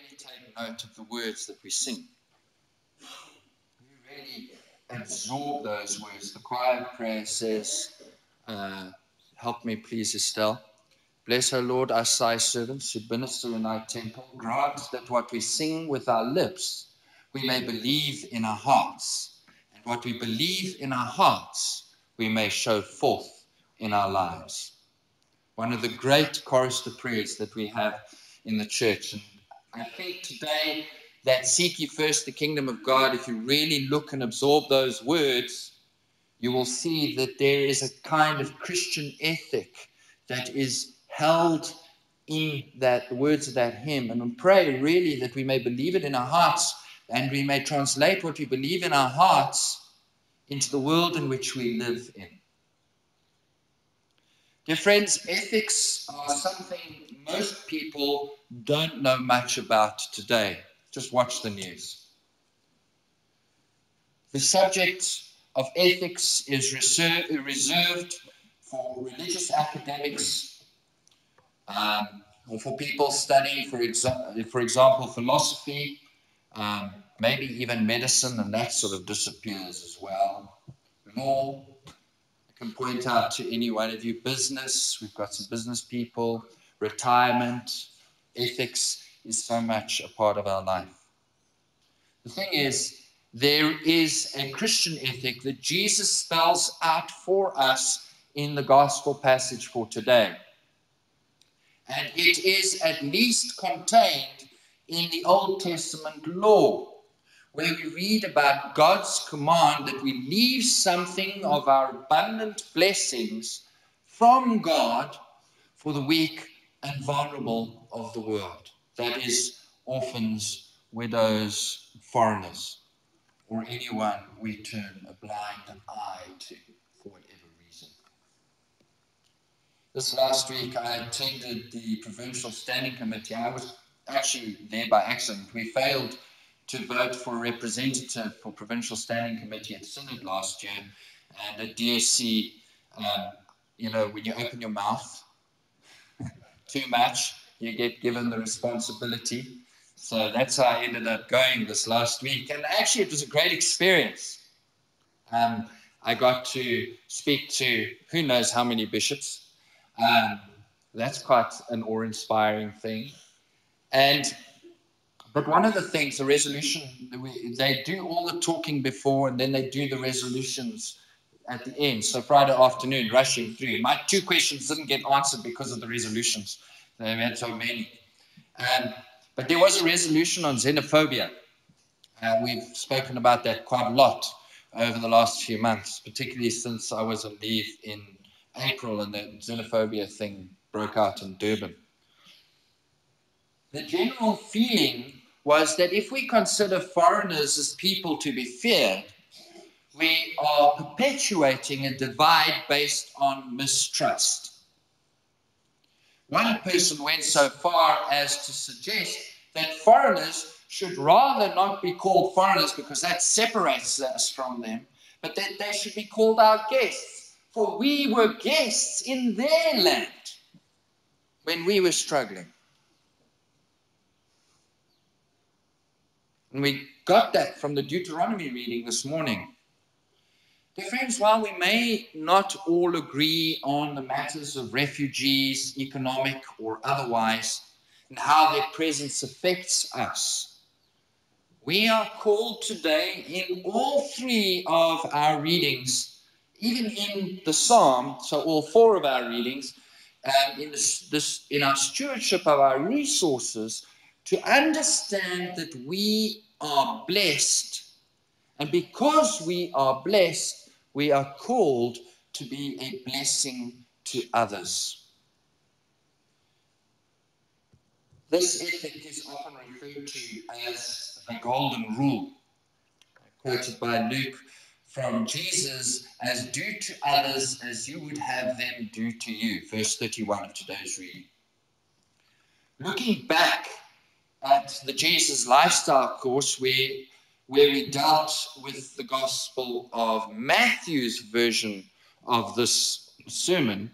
really take note of the words that we sing? Do we really absorb those words? The choir of prayer says, help me please, Estelle. Bless, O Lord, us thy servants who minister in thy temple. Grant that what we sing with our lips, we may believe in our hearts. And what we believe in our hearts, we may show forth in our lives. One of the great chorister prayers that we have in the church. And I think today that seek ye first the kingdom of God, if you really look and absorb those words, you will see that there is a kind of Christian ethic that is held in the words of that hymn. And we pray really that we may believe it in our hearts, and we may translate what we believe in our hearts into the world in which we live in. Dear friends, ethics are something most people don't know much about today. Just watch the news. The subject of ethics is reserved for religious academics, or for people studying, for example, philosophy, maybe even medicine, and that sort of disappears as well. Law, I can point out to any one of you, business, we've got some business people, retirement, ethics is so much a part of our life. The thing is, there is a Christian ethic that Jesus spells out for us in the gospel passage for today. And it is at least contained in the Old Testament law, where we read about God's command that we leave something of our abundant blessings from God for the weak and vulnerable of the world. That is, orphans, widows, foreigners, or anyone we turn a blind eye to for whatever reason. This last week, I attended the Provincial Standing Committee. I was actually there by accident. We failed to vote for a representative for Provincial Standing Committee at Synod last year. And at DSC, when you open your mouth too much, you get given the responsibility. So that's how I ended up going this last week. And actually, it was a great experience. I got to speak to who knows how many bishops. That's quite an awe-inspiring thing. But one of the things, the resolution, they do all the talking before, and then they do the resolutions at the end. So Friday afternoon, rushing through. My 2 questions didn't get answered because of the resolutions. They had so many. But there was a resolution on xenophobia. We've spoken about that quite a lot over the last few months, particularly since I was on leave in April and the xenophobia thing broke out in Durban. The general feeling was that if we consider foreigners as people to be feared, we are perpetuating a divide based on mistrust. One person went so far as to suggest that foreigners should rather not be called foreigners because that separates us from them, but that they should be called our guests, for we were guests in their land when we were struggling. And we got that from the Deuteronomy reading this morning. Dear friends, while we may not all agree on the matters of refugees, economic or otherwise, and how their presence affects us, we are called today in all 3 of our readings, even in the Psalm, so all 4 of our readings, in our stewardship of our resources, to understand that we are blessed. And because we are blessed, we are called to be a blessing to others. This ethic is often referred to as the golden rule, quoted by Luke from Jesus, as do to others as you would have them do to you. Verse 31 of today's reading. Looking back at the Jesus lifestyle course where we dealt with the Gospel of Matthew's version of this sermon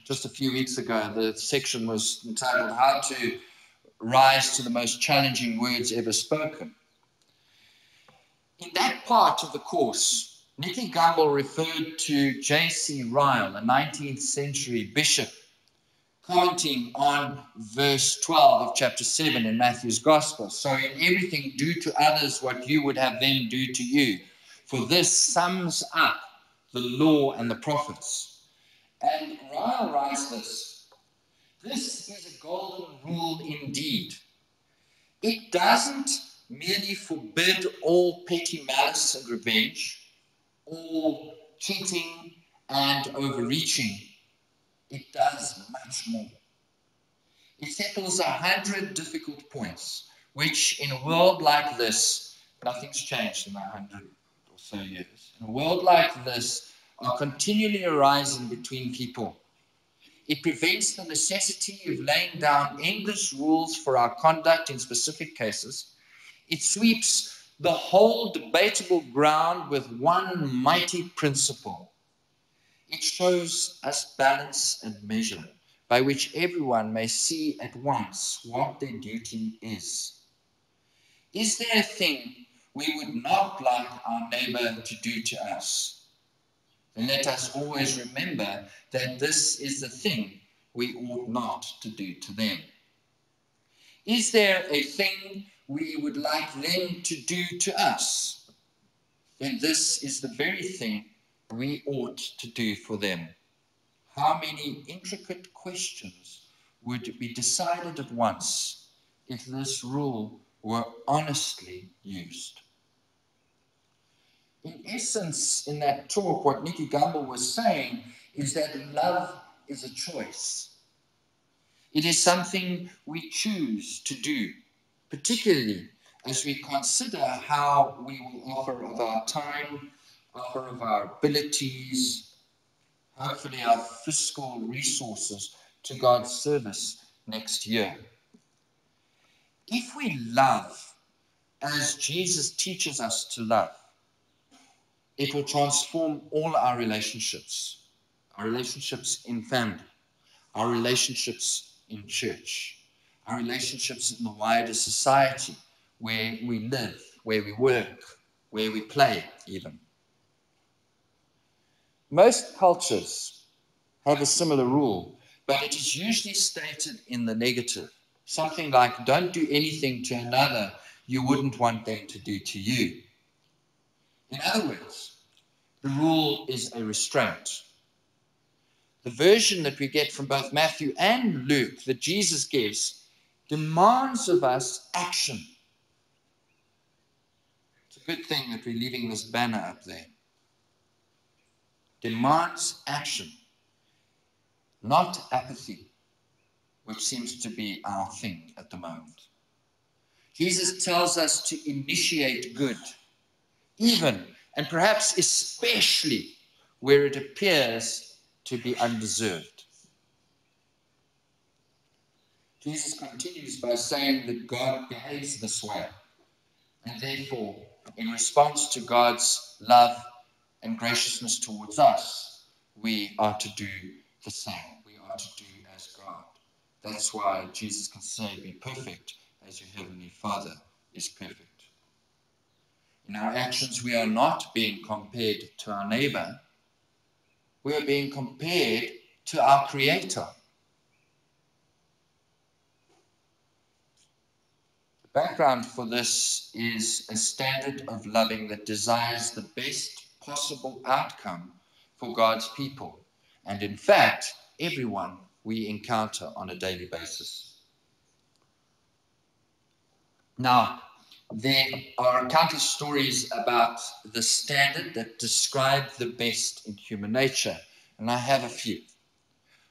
just a few weeks ago. The section was entitled How to rise to the most challenging words ever spoken. In that part of the course, Nicky Gumbel referred to J.C. Ryle, a 19th century bishop, commenting on verse 12 of chapter 7 in Matthew's Gospel. So in everything, do to others what you would have them do to you. For this sums up the law and the prophets. And Ryle writes this. This is a golden rule indeed. It doesn't merely forbid all petty malice and revenge, all cheating and overreaching. It does much more. It settles 100 difficult points, which in a world like this, nothing's changed in 100 or so years. In a world like this, are continually arising between people. It prevents the necessity of laying down endless rules for our conduct in specific cases. It sweeps the whole debatable ground with one mighty principle. It shows us balance and measure, by which everyone may see at once what their duty is. Is there a thing we would not like our neighbor to do to us? Then let us always remember that this is the thing we ought not to do to them. Is there a thing we would like them to do to us? Then this is the very thing we ought to do for them. How many intricate questions would be decided at once if this rule were honestly used? In essence, in that talk, what Nicky Gumbel was saying is that love is a choice. It is something we choose to do, particularly as we consider how we will offer of our time, offer of our abilities, hopefully our fiscal resources to God's service next year. If we love as Jesus teaches us to love, it will transform all our relationships in family, our relationships in church, our relationships in the wider society where we live, where we work, where we play even. Most cultures have a similar rule, but it is usually stated in the negative. Something like, don't do anything to another you wouldn't want them to do to you. In other words, the rule is a restraint. The version that we get from both Matthew and Luke that Jesus gives demands of us action. It's a good thing that we're leaving this banner up there. Demands action, not apathy, which seems to be our thing at the moment. Jesus tells us to initiate good, even and perhaps especially where it appears to be undeserved. Jesus continues by saying that God behaves this way, and therefore, in response to God's love and graciousness towards us, we are to do the same. We are to do as God. That's why Jesus can say, be perfect as your heavenly Father is perfect. In our actions, we are not being compared to our neighbor. We are being compared to our Creator. The background for this is a standard of loving that desires the best possible outcome for God's people, and in fact, everyone we encounter on a daily basis. Now, there are countless stories about the standard that describe the best in human nature, and I have a few.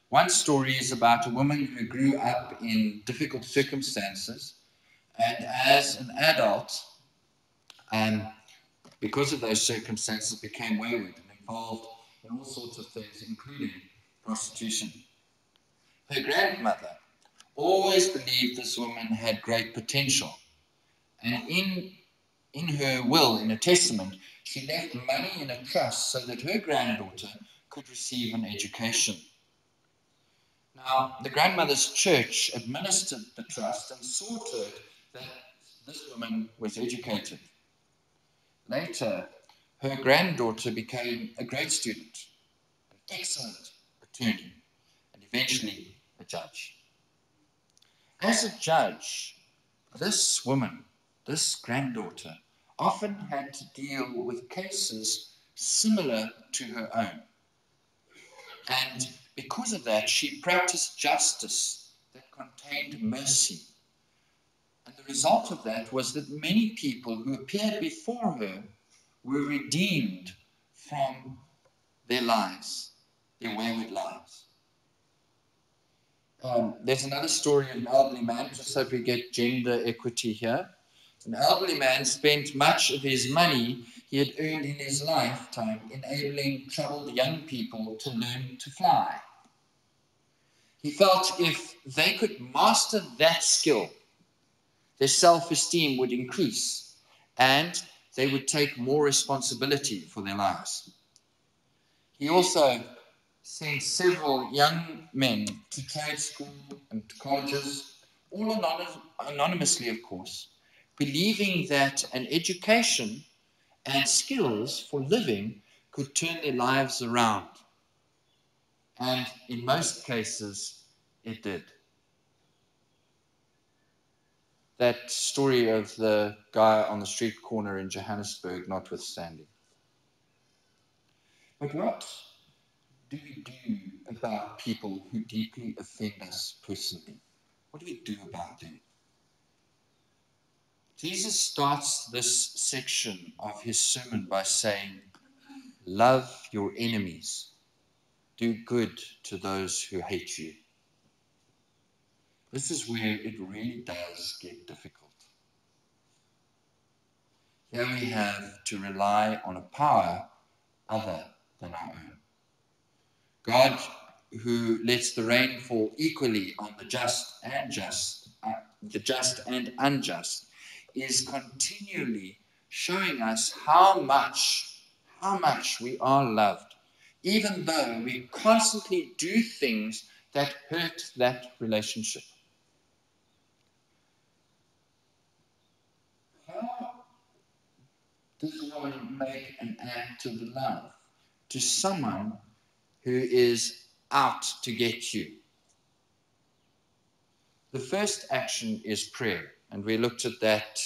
One story is about a woman who grew up in difficult circumstances, and as an adult, because of those circumstances, became wayward and involved in all sorts of things, including prostitution. Her grandmother always believed this woman had great potential, and in her will, in a testament, she left money in a trust so that her granddaughter could receive an education. Now, the grandmother's church administered the trust and saw to it that this woman was educated. Later, her granddaughter became a great student, an excellent attorney, and eventually a judge. As a judge, this woman, this granddaughter, often had to deal with cases similar to her own. And because of that, she practiced justice that contained mercy. And the result of that was that many people who appeared before her were redeemed from their lives, their wayward lives. There's another story of an elderly man, just so we get gender equity here. An elderly man spent much of his money he had earned in his lifetime enabling troubled young people to learn to fly. He felt if they could master that skill, their self-esteem would increase and they would take more responsibility for their lives. He also sent several young men to trade school and to colleges, all anonymously, of course, believing that an education and skills for living could turn their lives around. And in most cases, it did. That story of the guy on the street corner in Johannesburg notwithstanding. But what do we do about people who deeply offend us personally? What do we do about them? Jesus starts this section of his sermon by saying, love your enemies. Do good to those who hate you. This is where it really does get difficult. Here we have to rely on a power other than our own. God, who lets the rain fall equally on the just and unjust, is continually showing us how much we are loved, even though we constantly do things that hurt that relationship. How does one make an act of love to someone who is out to get you? The first action is prayer, and we looked at that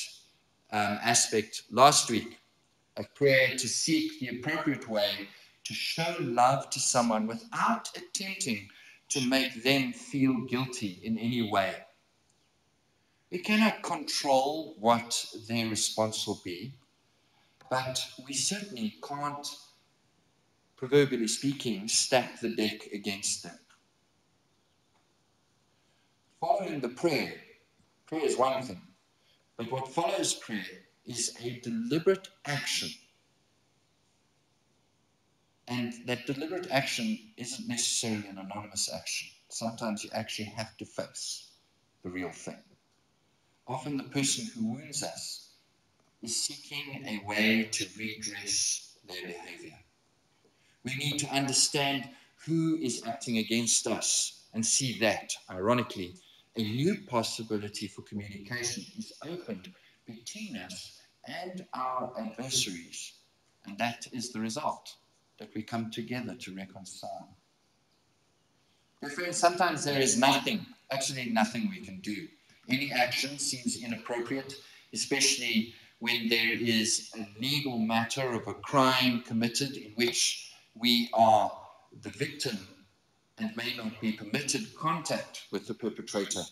aspect last week, a prayer to seek the appropriate way to show love to someone without attempting to make them feel guilty in any way. We cannot control what their response will be, but we certainly can't, proverbially speaking, stack the deck against them. Following the prayer is one thing, but what follows prayer is a deliberate action. And that deliberate action isn't necessarily an anonymous action. Sometimes you actually have to face the real thing. Often the person who wounds us is seeking a way to redress their behavior. We need to understand who is acting against us and see that, ironically, a new possibility for communication is opened between us and our adversaries. And that is the result, that we come together to reconcile. But friends, sometimes there is actually nothing we can do. Any action seems inappropriate, especially when there is a legal matter of a crime committed in which we are the victim and may not be permitted contact with the perpetrator.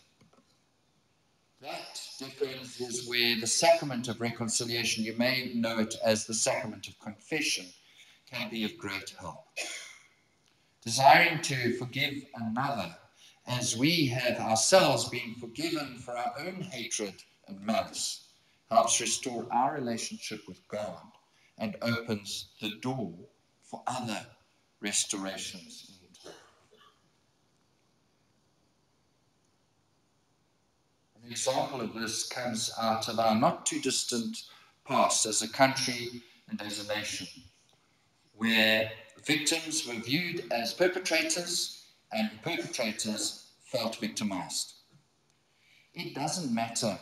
That difference is where the sacrament of reconciliation, you may know it as the sacrament of confession, can be of great help. Desiring to forgive another as we have ourselves been forgiven for our own hatred and malice helps restore our relationship with God and opens the door for other restorations in turn. An example of this comes out of our not too distant past as a country and as a nation, where victims were viewed as perpetrators and perpetrators felt victimized. It doesn't matter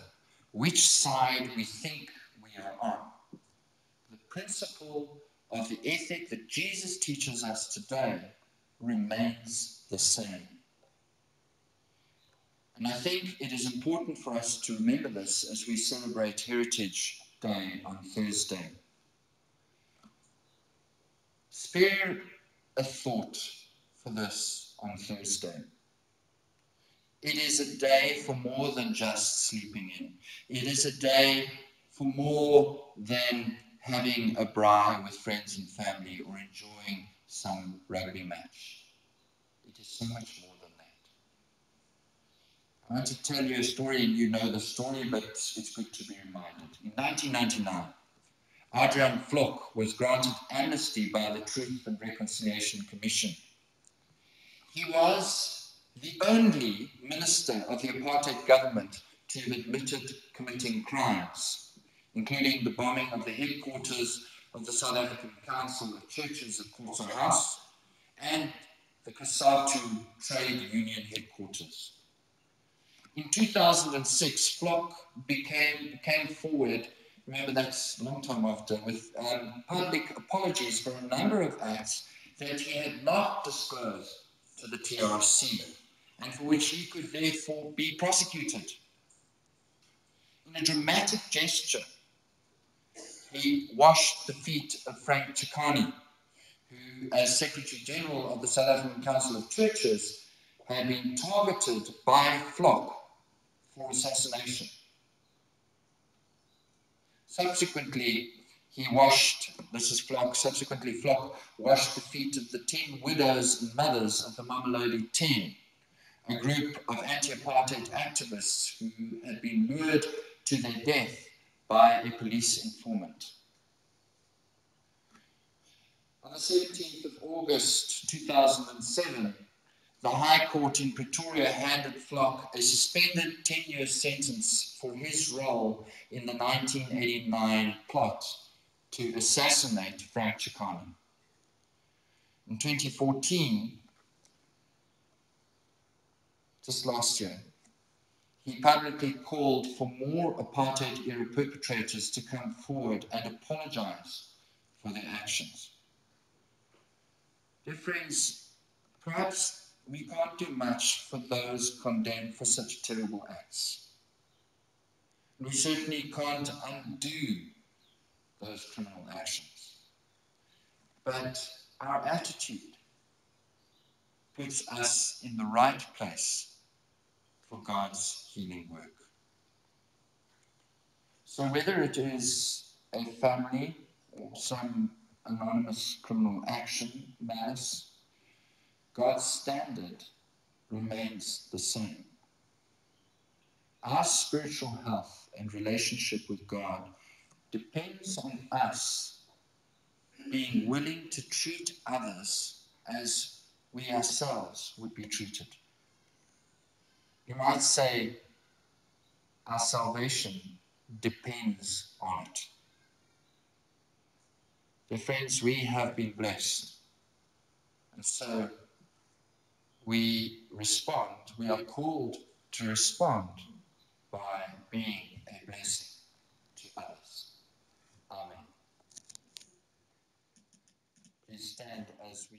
which side we think we are on. The principle of the ethic that Jesus teaches us today remains the same. And I think it is important for us to remember this as we celebrate Heritage Day on Thursday. Spare a thought for this on Thursday. It is a day for more than just sleeping in. It is a day for more than having a braai with friends and family or enjoying some rugby match. It is so much more than that. I want to tell you a story, and you know the story, but it's good to be reminded. In 1999, Adrian Vlok was granted amnesty by the Truth and Reconciliation Commission. He was the only minister of the apartheid government to have admitted committing crimes, including the bombing of the headquarters of the South African Council of Churches at Courts House and the COSATU trade union headquarters. In 2006, Vlok came forward, remember that's a long time after, with public apologies for a number of acts that he had not disclosed to the TRC, and for which he could therefore be prosecuted. In a dramatic gesture, he washed the feet of Frank Chikane, who, as Secretary General of the South African Council of Churches, had been targeted by Vlok for assassination. Subsequently, Vlok washed the feet of the 10 widows and mothers of the Mamelodi 10, a group of anti-apartheid activists who had been lured to their death by a police informant. On the 17th of August 2007, the High Court in Pretoria handed Vlok a suspended 10-year sentence for his role in the 1989 plot to assassinate Frank Chikane. In 2014, just last year, he publicly called for more apartheid-era perpetrators to come forward and apologize for their actions. Dear friends, perhaps we can't do much for those condemned for such terrible acts. We certainly can't undo those criminal actions. But our attitude puts us in the right place for God's healing work. So whether it is a family or some anonymous criminal action, malice, God's standard remains the same. Our spiritual health and relationship with God depends on us being willing to treat others as we ourselves would be treated. You might say our salvation depends on it. Dear friends, we have been blessed. And so we respond, we are called to respond by being a blessing to others. Amen. Please stand as we